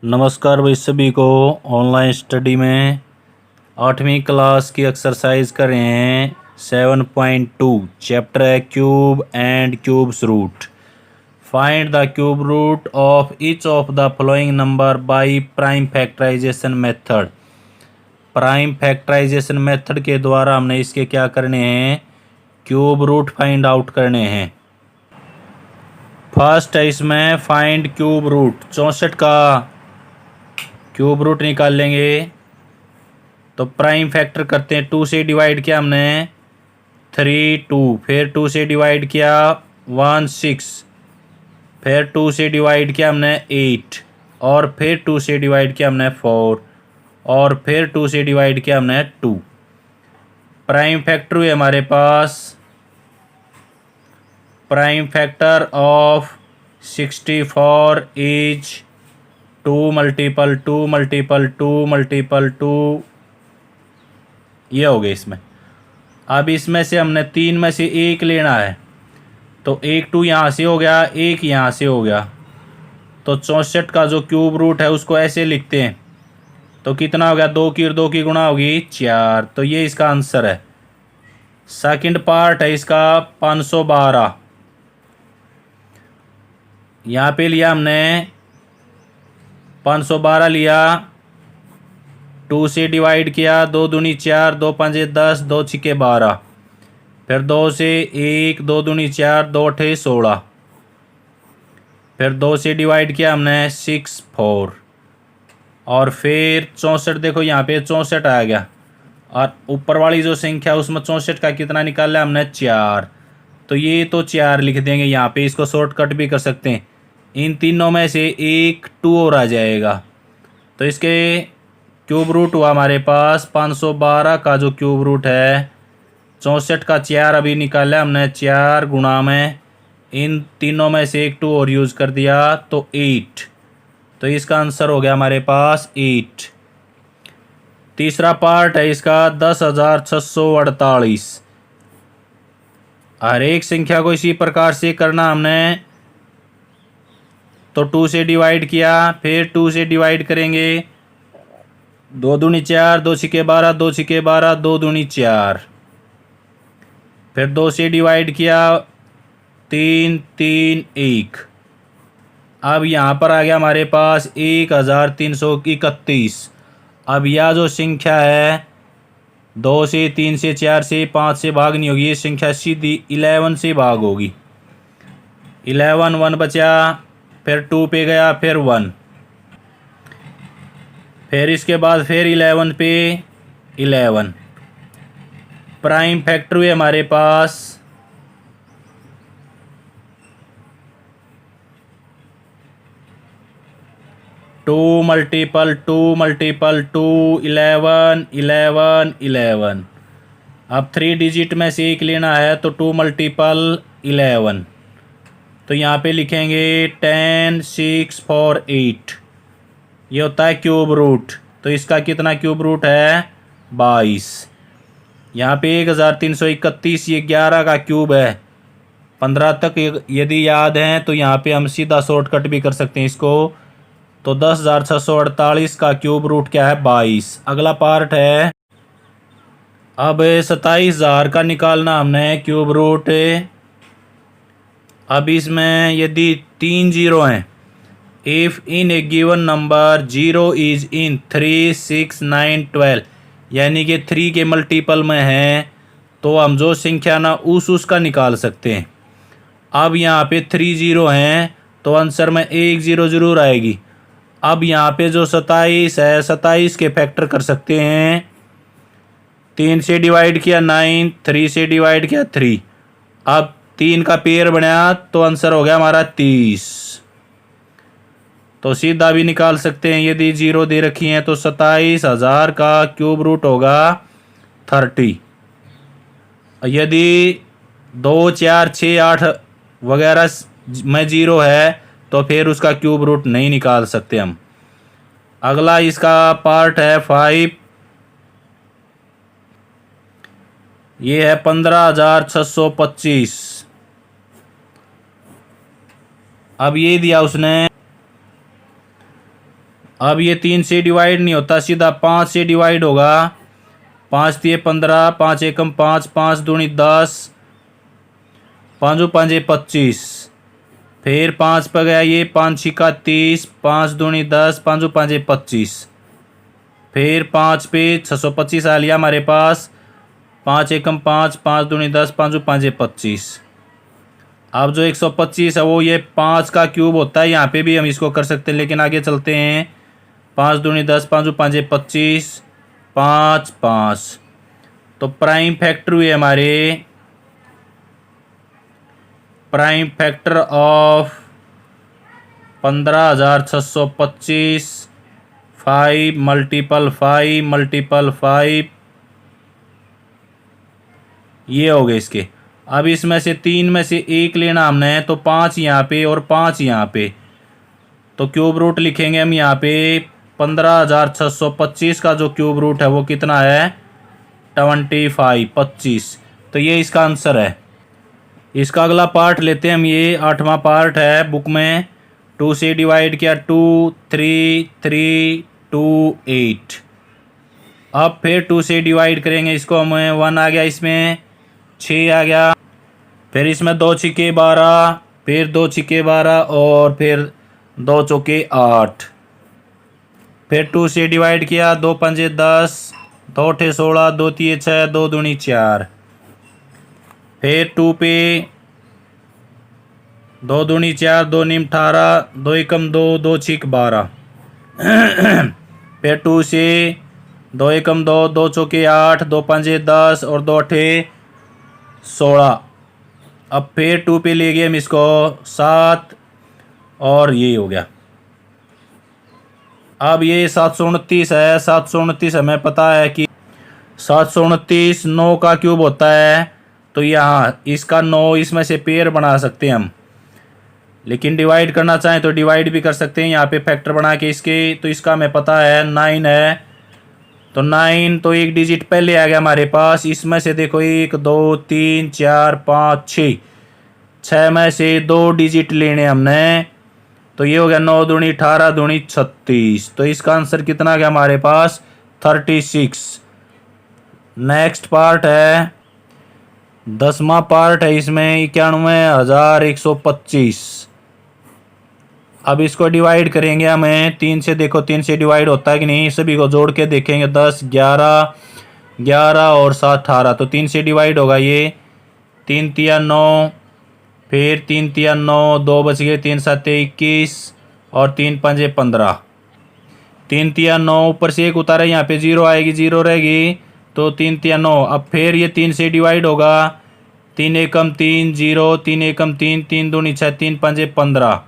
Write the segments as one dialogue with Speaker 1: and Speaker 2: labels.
Speaker 1: नमस्कार भाई सभी को। ऑनलाइन स्टडी में 8वीं क्लास की एक्सरसाइज कर रहे हैं 7.2। चैप्टर है cube and cubes root. Find the cube root of each of the following number by prime factorisation method. Prime factorisation method के द्वारा हमने इसके क्या करने हैं, क्यूब रूट फाइंड आउट करने हैं। फर्स्ट है इसमें फाइंड क्यूब रूट। 64 का क्यूब रूट निकाल लेंगे तो प्राइम फैक्टर करते हैं। 2 से डिवाइड किया हमने 3 2, फिर 2 से डिवाइड किया 1 6, फिर 2 से डिवाइड किया हमने 8, और फिर 2 से डिवाइड किया हमने 4, और फिर 2 से डिवाइड किया हमने 2। प्राइम फैक्टर हुए हमारे पास prime factor of 64 is 2 multiple 2 multiple 2 multiple 2। ये हो गया इसमें। अब इसमें से हमने 3 में से एक लेना है, तो एक 2 यहाँ से हो गया, एक यहाँ से हो गया। तो 64 का जो क्यूब रूट है उसको ऐसे लिखते हैं, तो कितना हो गया, 2 की गुणा होगी 4। तो ये इसका आंसर है। सेकंड पार्ट है इसका 512। यहाँ पे लिया हमने 512 लिया, 2 से डिवाइड किया, 2 दूनी 4, 2 पंजे 10, 2 छिके 12, फिर 2 से 1, 2 दूनी 4, 2 अठे 16, फिर 2 से डिवाइड किया हमने 6 4, और फिर 64। देखो यहाँ पे 64 आ गया, और ऊपर वाली जो संख्या उसमें 64 का कितना निकाला हमने 4। तो ये तो 4 लिख देंगे यहाँ पे, इसको शॉर्टकट भी कर सकते हैं। इन तीनों में से एक 2 और आ जाएगा, तो इसके क्यूब रूट हुआ हमारे पास 512 का जो क्यूब रूट है 64 का 4 अभी निकाला हमने, 4 गुणा में इन तीनों में से एक 2 और यूज़ कर दिया तो 8। तो इसका आंसर हो गया हमारे पास 8। तीसरा पार्ट है इसका 10,648। हर एक संख्या को इसी प्रकार से करना हमने। तो 2 से डिवाइड किया, फिर 2 से डिवाइड करेंगे, 2 दूनी 4, 2 छिके 12, 2 छिके 12, 2 दूनी 4, फिर 2 से डिवाइड किया 3 3 1। अब यहाँ पर आ गया हमारे पास 1331। अब यह जो संख्या है 2 से 3 से 4 से 5 से भाग नहीं होगी, ये संख्या सीधी 11 से भाग होगी। 11 1 बचा, फिर 2 पे गया, फिर 1, फिर इसके बाद फिर 11 पे 11। प्राइम फैक्टर हुए हमारे पास 2 मल्टीपल 2 मल्टीपल 2 11 11 11। अब 3 डिजिट में से एक लेना है, तो 2 मल्टीपल 11। तो यहाँ पे लिखेंगे 10 6 4 8। ये होता है क्यूब रूट। तो इसका कितना क्यूब रूट है 22। यहाँ पे 1331, ये 11 का क्यूब है। 15 तक यदि याद है तो यहाँ पे हम सीधा शॉर्टकट भी कर सकते हैं इसको। तो 10,648 का क्यूब रूट क्या है 22। अगला पार्ट है, अब 27,000 का निकालना हमने क्यूब रूट। अब इसमें यदि 3 जीरो हैं, if in A given number 0 is in 3 6 9 12, यानी कि 3 के मल्टीपल में है, तो हम जो संख्या ना उसका निकाल सकते हैं। अब यहाँ पे 3 जीरो हैं तो आंसर में 1 जीरो ज़रूर आएगी। अब यहाँ पे जो 27 है, 27 के फैक्टर कर सकते हैं। 3 से डिवाइड किया 9, 3 से डिवाइड किया 3, अब 3 का पेयर बनाया तो आंसर हो गया हमारा 30। तो सीधा भी निकाल सकते हैं, यदि 0 दे रखी हैं तो 27,000 का क्यूब रूट होगा 30। यदि 2 4 6 8 वगैरह में 0 है तो फिर उसका क्यूब रूट नहीं निकाल सकते हम। अगला इसका पार्ट है 5। ये है 15,625। अब ये दिया उसने, अब ये 3 से डिवाइड नहीं होता, सीधा 5 से डिवाइड होगा। 5 दिए 15, 5 एकम 5, 5 दूनी 10, 5 5 25। फिर 5 पर गया ये, 5 छिका 30, 5 दूनी 10, 5 5 25। फिर 5 पे 625 आ लिया हमारे पास। 5 एकम 5, 5 दूनी 10, 5 5 25। अब जो 125 है वो ये 5 का क्यूब होता है, यहाँ पे भी हम इसको कर सकते हैं, लेकिन आगे चलते हैं। 5 दूनी 10, 5 5 25, 5 5। तो प्राइम फैक्टर हुए हमारे, prime factor of 15,625, 5 multiple 5 multiple 5, ये हो गए इसके। अब इसमें से 3 में से 1 लेना हमने, तो 5 यहाँ पे और 5 यहाँ पे, तो क्यूब रूट लिखेंगे हम यहाँ पे। 15,625 का जो क्यूब रूट है वो कितना है, 25 25। तो ये इसका आंसर है। इसका अगला पार्ट लेते हैं हम, ये 8वां पार्ट है बुक में। 2 से डिवाइड किया 2 3 3 2 8। अब फिर 2 से डिवाइड करेंगे इसको, हमें 1 आ गया, इसमें 6 आ गया। फिर इसमें 2 छिके 12, फिर 2 छिके 12 और फिर 2 चौके 8। फिर 2 से डिवाइड किया, 2 पंजे 10, 2 अठे 16, 2 तिये 6, 2 दूनी 4। फिर 2 पे 2 दूनी 4, 2 नीम 18, 2 एकम 2, 2 छिक 12। फिर 2 से 2 एकम 2, 2 चौके 8, 2 पंजे 10 और 2 अठे 16। अब फिर 2 पे ले गए हम इसको 7 और ये हो गया। अब ये 729 है। 729 हमें पता है कि 729 9 का क्यूब होता है, तो यहाँ इसका 9 इसमें से पेयर बना सकते हैं हम, लेकिन डिवाइड करना चाहें तो डिवाइड भी कर सकते हैं यहाँ पे फैक्टर बना के इसके। तो इसका हमें पता है 9 है, तो 9 तो एक डिजिट पहले आ गया हमारे पास। इसमें से देखो 1 2 3 4 5 6, 6 में से 2 डिजिट लेने हमने, तो ये हो गया 9 दूनी 18 दूनी 36। तो इसका आंसर कितना गया हमारे पास, 36। नेक्स्ट पार्ट है 10वां पार्ट है, इसमें 91,125। अब इसको डिवाइड करेंगे हमें 3 से, देखो 3 से डिवाइड होता है कि नहीं, सभी को जोड़ के देखेंगे। 10 11 11 और 7 18, तो 3 से डिवाइड होगा ये। 3 तिया 9, फिर 3 तिया 9, 2 बच गए, 3 7 21 और 3 5 15। 3 तिया 9, ऊपर से 1 उतारा, यहाँ पे 0 आएगी, 0 रहेगी, तो 3 तिया 9। अब फिर ये 3 से डिवाइड होगा। 3 एकम 3 0, 3 एकम 3, 3 दूनी 6, 3 5 15।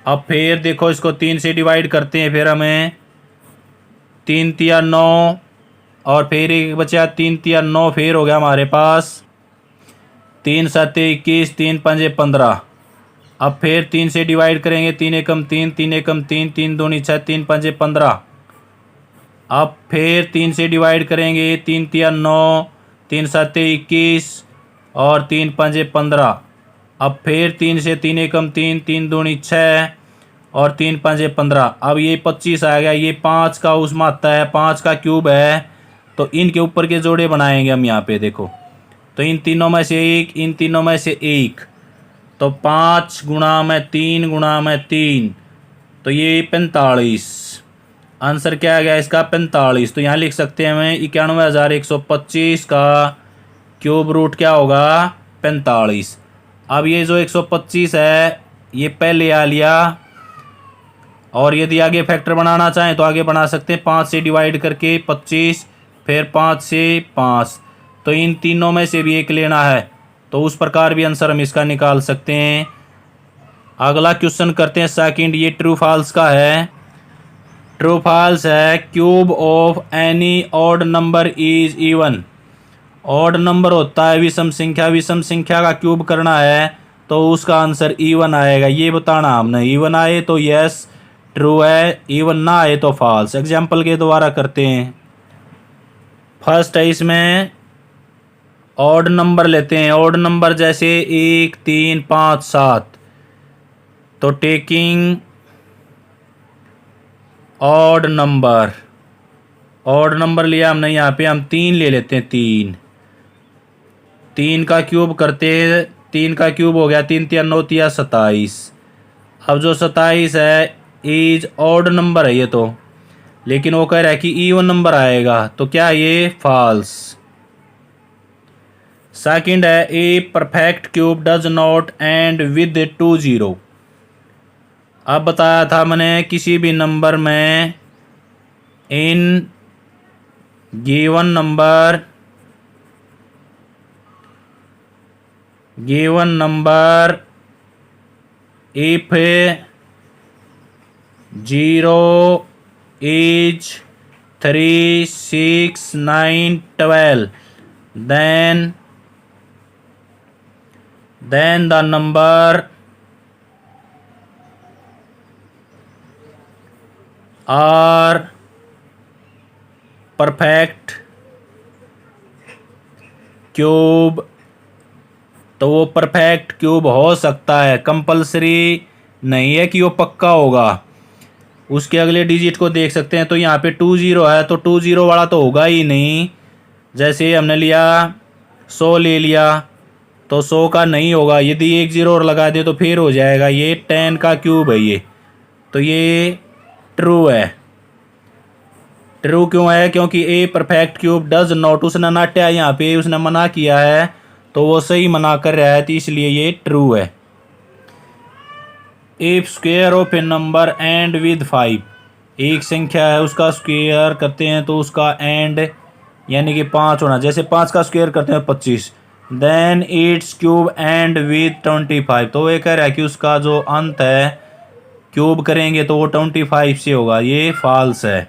Speaker 1: अब फिर देखो इसको 3 से डिवाइड करते हैं, फिर हमें 3 तिया 9 और फिर एक बचा 3 तिया 9, फिर हो गया हमारे पास 3 7 21, 3 5 15। अब फिर 3 से डिवाइड करेंगे। 3 एकम 3, 3 एकम 3, 3 दूनी 6, 3 5 15। अब फिर 3 से डिवाइड करेंगे। 3 तिया 9, 3 7 21 और 3 5 15। अब फिर 3 से 3 एकम 3, 3 दूनी 6 और 3 5 15। अब ये 25 आ गया। ये 5 का उसमें आता है, 5 का क्यूब है, तो इनके ऊपर के जोड़े बनाएंगे हम यहाँ पे। देखो तो इन तीनों में से 1, इन तीनों में से 1, तो 5 गुणा में 3 गुणा में 3, तो ये 45। आंसर क्या आ गया इसका, 45। तो यहाँ लिख सकते हैं हमें 91,125 का क्यूब रूट क्या होगा, 45। अब ये जो 125 है ये पहले आ लिया, और यदि आगे फैक्टर बनाना चाहें तो आगे बना सकते हैं। 5 से डिवाइड करके 25, फिर 5 से 5, तो इन तीनों में से भी एक लेना है, तो उस प्रकार भी आंसर हम इसका निकाल सकते हैं। अगला क्वेश्चन करते हैं सेकंड। ये ट्रू फॉल्स का है। ट्रू फॉल्स है, cube of any odd number is even. Odd number होता है विषम संख्या, विषम संख्या का क्यूब करना है तो उसका आंसर इवन आएगा, ये बताना हमने। इवन आए तो यस ट्रू है, इवन ना आए तो फॉल्स। एग्जाम्पल के द्वारा करते हैं। फर्स्ट है इसमें ऑड नंबर लेते हैं। ऑड नंबर जैसे 1 3 5 7, तो taking odd number, odd number लिया हमने, यहाँ पे हम 3 ले लेते हैं। 3 का क्यूब करते हैं, 3 का क्यूब हो गया 3 तिया 9 तिया 27। अब जो 27 है इज ऑड नंबर है ये तो, लेकिन वो कह रहा है कि इवन नंबर आएगा, तो क्या ये फॉल्स। सेकंड है a perfect cube does not and with 2 0। अब बताया था मैंने किसी भी नंबर में in given number if 0 is 3 6 9 12 then the number are perfect cube. तो वो परफेक्ट क्यूब हो सकता है, कंपलसरी नहीं है कि वो पक्का होगा। उसके अगले डिजिट को देख सकते हैं, तो यहाँ पे 2 0 है, तो 2 0 वाला तो होगा ही नहीं। जैसे हमने लिया 100 ले लिया, तो 100 का नहीं होगा। यदि 1 0 और लगा दे तो फिर हो जाएगा। ये 10 का क्यूब है ये, तो ये ट्रू है। ट्रू क्यों है? क्योंकि a perfect cube does not, उसने नाट्या यहाँ पे उसने मना किया है, तो वो सही मना कर रहा है, तो इसलिए ये ट्रू है। If square of A number and with 5, एक संख्या है उसका स्क्वायर करते हैं तो उसका एंड यानी कि 5 होना। जैसे 5 का स्क्वायर करते हैं 25, then its cube end with 25। तो ये कह रहा है कि उसका जो अंत है क्यूब करेंगे तो वो 25 से होगा, ये फॉल्स है।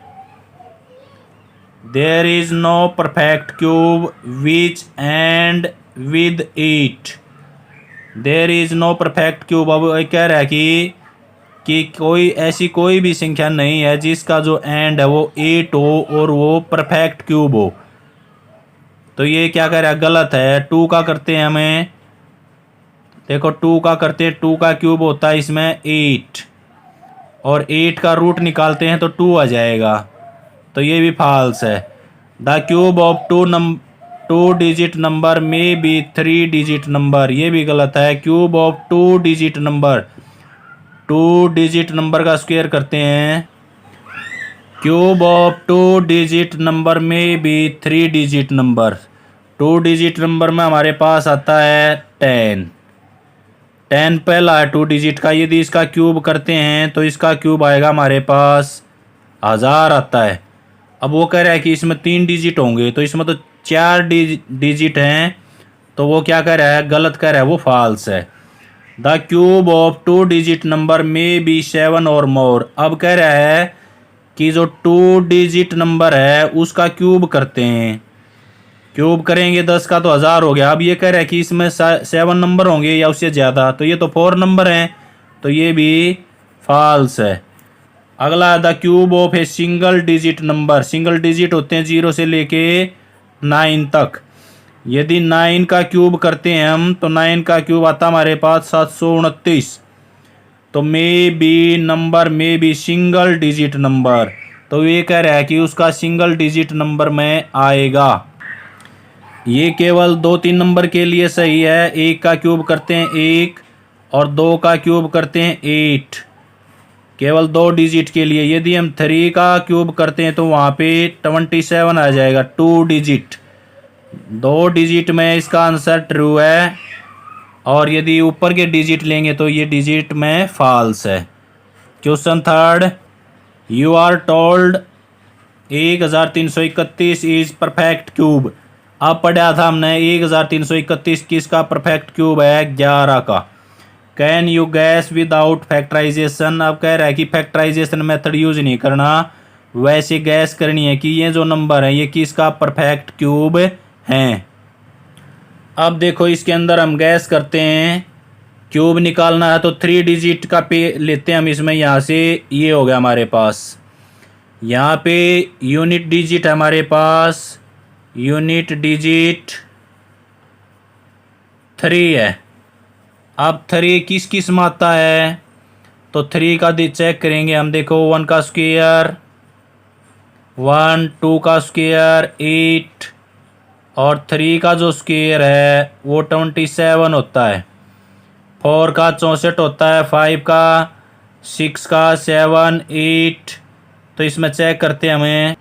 Speaker 1: There is no perfect cube which end with 8। There is no perfect cube, अब कह रहा है कि कोई ऐसी कोई भी संख्या नहीं है जिसका जो एंड है वो 8 हो और वो परफेक्ट क्यूब हो। तो ये क्या कह रहा है? गलत है। 2 का करते हैं हमें, देखो 2 का करते हैं, 2 का क्यूब होता है इसमें 8, और 8 का रूट निकालते हैं तो 2 आ जाएगा, तो ये भी फॉल्स है। The cube of 2 digit number में बी 3 डिजिट नंबर, ये भी गलत है। Cube of 2 digit number, 2 digit number का स्क्वायर करते हैं। क्यूब ऑफ 2 डिजिट नंबर में be 3 digit number, 2 digit number में हमारे पास आता है 10। 10 पहला है 2 डिजिट का। यदि इसका क्यूब करते हैं तो इसका क्यूब आएगा हमारे पास 1000 आता है। अब वो कह रहा है कि इसमें 3 डिजिट होंगे, तो इसमें तो 4 डिजिट हैं, तो वो क्या कह रहा है? गलत कह रहा है, वो फॉल्स है। The cube of 2 digit number में बी 7 और मोर। अब कह रहा है कि जो 2 डिजिट नंबर है उसका क्यूब करते हैं, क्यूब करेंगे 10 का तो 1000 हो गया। अब ये कह रहा है कि इसमें 7 नंबर होंगे या उससे ज़्यादा, तो ये तो 4 नंबर हैं, तो ये भी फॉल्स है। अगला the cube of a single digit number, single digit होते हैं 0 से लेके 9 तक। यदि 9 का क्यूब करते हैं हम, तो 9 का क्यूब आता हमारे पास 729। तो मे बी नंबर में बी सिंगल डिजिट नंबर, तो ये कह रहा है कि उसका सिंगल डिजिट नंबर में आएगा। ये केवल 2-3 नंबर के लिए सही है। 1 का क्यूब करते हैं 1 और 2 का क्यूब करते हैं 8, केवल 2 डिजिट के लिए। यदि हम 3 का क्यूब करते हैं तो वहाँ पे 27 आ जाएगा, 2 डिजिट। 2 डिजिट में इसका आंसर ट्रू है, और यदि ऊपर के डिजिट लेंगे तो ये डिजिट में फॉल्स है। Question third, you are told 1331 is perfect cube. अब पढ़ा था हमने 1331 किसका परफेक्ट क्यूब है? 11 का। Can you guess without factorisation. अब कह रहा है कि फैक्टराइजेशन मेथड यूज नहीं करना, वैसे गैस करनी है कि ये जो नंबर है ये किसका परफेक्ट क्यूब है। अब देखो इसके अंदर हम गैस करते हैं, क्यूब निकालना है तो 3 डिजिट का पे लेते हैं हम इसमें। यहाँ से ये हो गया हमारे पास, यहाँ पे यूनिट डिजिट है हमारे पास, यूनिट डिजिट 3 है। अब 3 किस किस में आता है? तो 3 का चेक करेंगे हम। देखो 1 का स्क्वायर 1, 2 का स्क्वायर 8 और 3 का जो स्क्वायर है वो 27 होता है। 4 का 64 होता है। 5 का 6 का 7 8। तो इसमें चेक करते हैं हमें।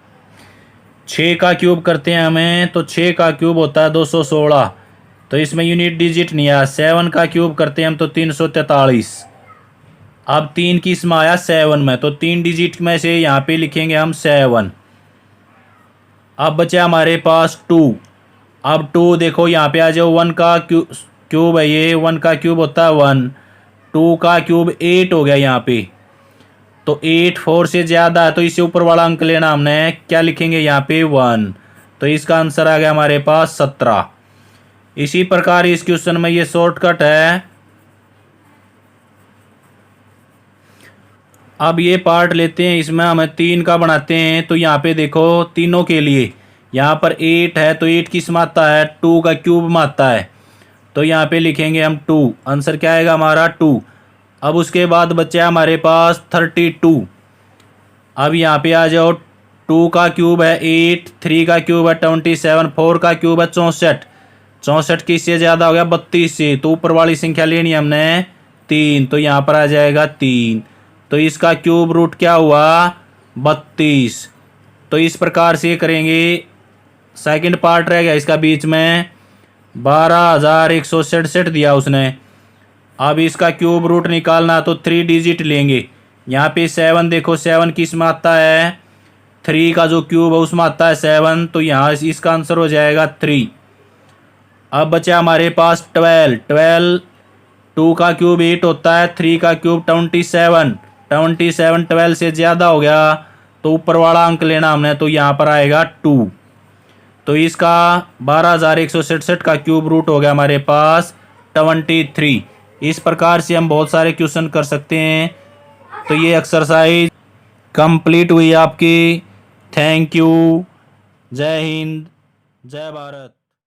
Speaker 1: 6 का क्यूब करते हैं हमें तो 6 का क्यूब होता है 216। तो इसमें यूनिट डिजिट नहीं आया। 7 का क्यूब करते हैं हम तो 343। अब 3 की इसमें आया 7 में, तो 3 डिजिट में से यहाँ पे लिखेंगे हम 7। अब बचा हमारे पास 2। अब 2 देखो यहाँ पे आ जाओ। 1 का क्यूब है ये, 1 का क्यूब होता है 1। 2 का क्यूब 8 हो गया यहाँ पे। तो 8 4 से ज़्यादा है तो इससे ऊपर वाला अंक लेना हमने। क्या लिखेंगे यहाँ पे 1। तो इसका आंसर आ गया हमारे पास 17। इसी प्रकार इस क्वेश्चन में ये शॉर्टकट है। अब ये पार्ट लेते हैं, इसमें हमें 3 का बनाते हैं। तो यहाँ पे देखो तीनों के लिए यहाँ पर 8 है तो 8 किस में आता है 2 का क्यूब में आता है। तो यहाँ पे लिखेंगे हम 2। आंसर क्या आएगा हमारा 2। अब उसके बाद बचा हमारे पास 32। अब यहाँ पे आ जाओ। 2 का क्यूब है 8, 3 का क्यूब है 27, 4 का क्यूब है 64। 64 किससे ज़्यादा हो गया 32 से। तो ऊपर वाली संख्या लेनी है हमने 3। तो यहाँ पर आ जाएगा 3। तो इसका क्यूब रूट क्या हुआ 32। तो इस प्रकार से करेंगे। सेकंड पार्ट रह गया इसका बीच में। 12,167 दिया उसने। अब इसका क्यूब रूट निकालना तो 3 डिजिट लेंगे। यहाँ पे 7 देखो 7 किस में आता है 3 का जो क्यूब है उसमें आता है 7। तो यहाँ इसका आंसर हो जाएगा 3। अब बचा हमारे पास 12। 2 का क्यूब 8 होता है, 3 का क्यूब 27। 12 से ज़्यादा हो गया तो ऊपर वाला अंक लेना हमने। तो यहाँ पर आएगा 2। तो इसका 12,167 का क्यूब रूट हो गया हमारे पास 23। इस प्रकार से हम बहुत सारे क्वेश्चन कर सकते हैं। तो ये एक्सरसाइज कंप्लीट हुई आपकी। Thank you. जय हिंद, जय भारत।